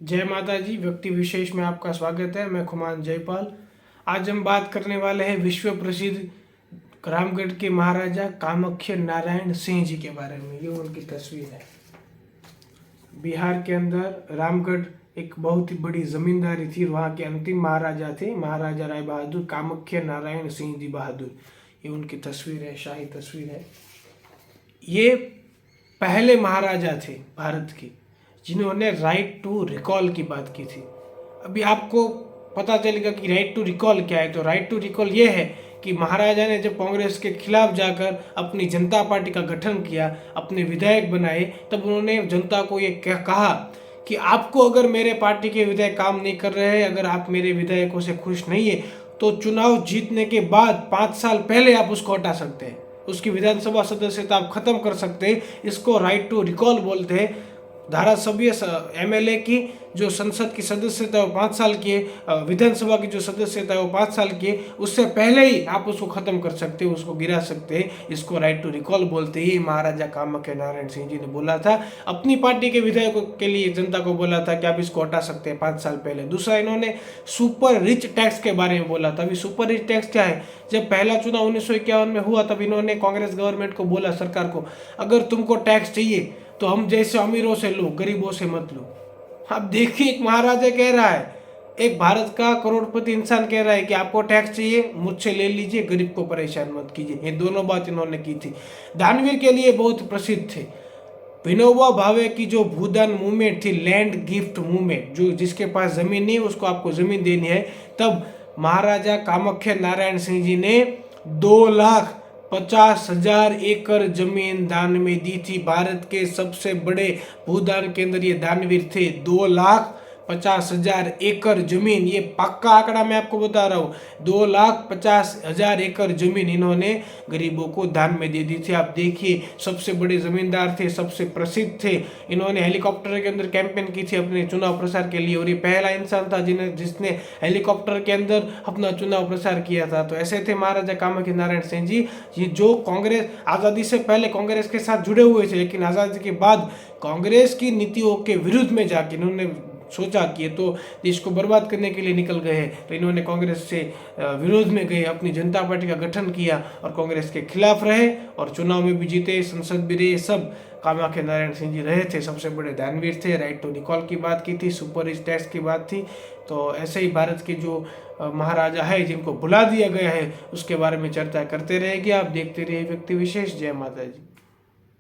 जय माता जी। व्यक्ति विशेष में आपका स्वागत है। मैं खुमान जयपाल। आज हम बात करने वाले हैं विश्व प्रसिद्ध रामगढ़ के महाराजा कामाख्या नारायण सिंह जी के बारे में। ये उनकी तस्वीर है। बिहार के अंदर रामगढ़ एक बहुत ही बड़ी जमींदारी थी। वहाँ के अंतिम महाराजा थे महाराजा राय बहादुर कामाख्या नारायण सिंह जी बहादुर। ये उनकी तस्वीर है, शाही तस्वीर है। ये पहले महाराजा थे भारत के जिन्होंने राइट टू रिकॉल की बात की थी। अभी आपको पता चलेगा कि राइट टू रिकॉल क्या है। तो राइट टू रिकॉल ये है कि महाराजा ने जब कांग्रेस के खिलाफ जाकर अपनी जनता पार्टी का गठन किया, अपने विधायक बनाए, तब उन्होंने जनता को ये कहा कि आपको अगर मेरे पार्टी के विधायक काम नहीं कर रहे हैं, अगर आप मेरे विधायकों से खुश नहीं है, तो चुनाव जीतने के बाद 5 साल पहले आप उसको हटा सकते हैं, उसकी विधानसभा सदस्यता आप खत्म कर सकते हैं। इसको राइट टू रिकॉल बोलते हैं। धारासभ्य एमएलए की जो संसद की सदस्यता है वो 5 साल की है, विधानसभा की जो सदस्यता है वो 5 साल की है। उससे पहले ही आप उसको खत्म कर सकते हैं, उसको गिरा सकते हैं। इसको राइट टू रिकॉल बोलते हैं। महाराजा कामाख्या नारायण सिंह जी ने बोला था, अपनी पार्टी के विधायकों के लिए जनता को बोला था कि आप इसको हटा सकते हैं 5 साल पहले। दूसरा, इन्होंने सुपर रिच टैक्स के बारे में बोला था। अभी सुपर रिच टैक्स क्या है? जब पहला चुनाव 1951 में हुआ, तब इन्होंने कांग्रेस गवर्नमेंट को बोला, सरकार को, अगर तुमको टैक्स चाहिए तो हम जैसे अमीरों से लो, गरीबों से मत लो। अब देखिए, एक महाराजा कह रहा है, एक भारत का करोड़पति इंसान कह रहा है कि आपको टैक्स चाहिए, मुझसे ले लीजिए, गरीब को परेशान मत कीजिए। ये दोनों बात इन्होंने की थी। दानवीर के लिए बहुत प्रसिद्ध थे। विनोबा भावे की जो भूदान मूवमेंट थी, लैंड गिफ्ट मूवमेंट, जो जिसके पास जमीन नहीं है उसको आपको जमीन देनी है, तब महाराजा कामाख्या नारायण सिंह जी ने 2,50,000 एकड़ जमीन दान में दी थी। भारत के सबसे बड़े भूदान केंद्र ये दानवीर थे। 2,50,000 एकड़ जमीन, ये पक्का आंकड़ा मैं आपको बता रहा हूँ। 2,50,000 एकड़ जमीन इन्होंने गरीबों को दान में दे दी थी। आप देखिए, सबसे बड़े जमींदार थे, सबसे प्रसिद्ध थे। इन्होंने हेलीकॉप्टर के अंदर कैंपेन की थी अपने चुनाव प्रचार के लिए, और ये पहला इंसान था जिसने हेलीकॉप्टर के अंदर अपना चुनाव प्रचार किया था। तो ऐसे थे महाराजा कामाख्या नारायण सिंह जी, ये जो कांग्रेस आज़ादी से पहले कांग्रेस के साथ जुड़े हुए थे, लेकिन आज़ादी के बाद कांग्रेस की नीतियों के विरुद्ध में जाके इन्होंने सोचा कि ये तो देश को बर्बाद करने के लिए निकल गए हैं। तो इन्होंने कांग्रेस से विरोध में गए, अपनी जनता पार्टी का गठन किया और कांग्रेस के खिलाफ रहे, और चुनाव में भी जीते, संसद भी रहे। सब कामाख्या नारायण सिंह जी रहे थे, सबसे बड़े दानवीर थे। राइट टू रिकॉल की बात की थी, सुपर रिच टैक्स की बात थी। तो ऐसे ही भारत के जो महाराजा है जिनको भुला दिया गया है, उसके बारे में चर्चा करते रहेंगे। आप देखते रहिए व्यक्ति विशेष। जय माता जी।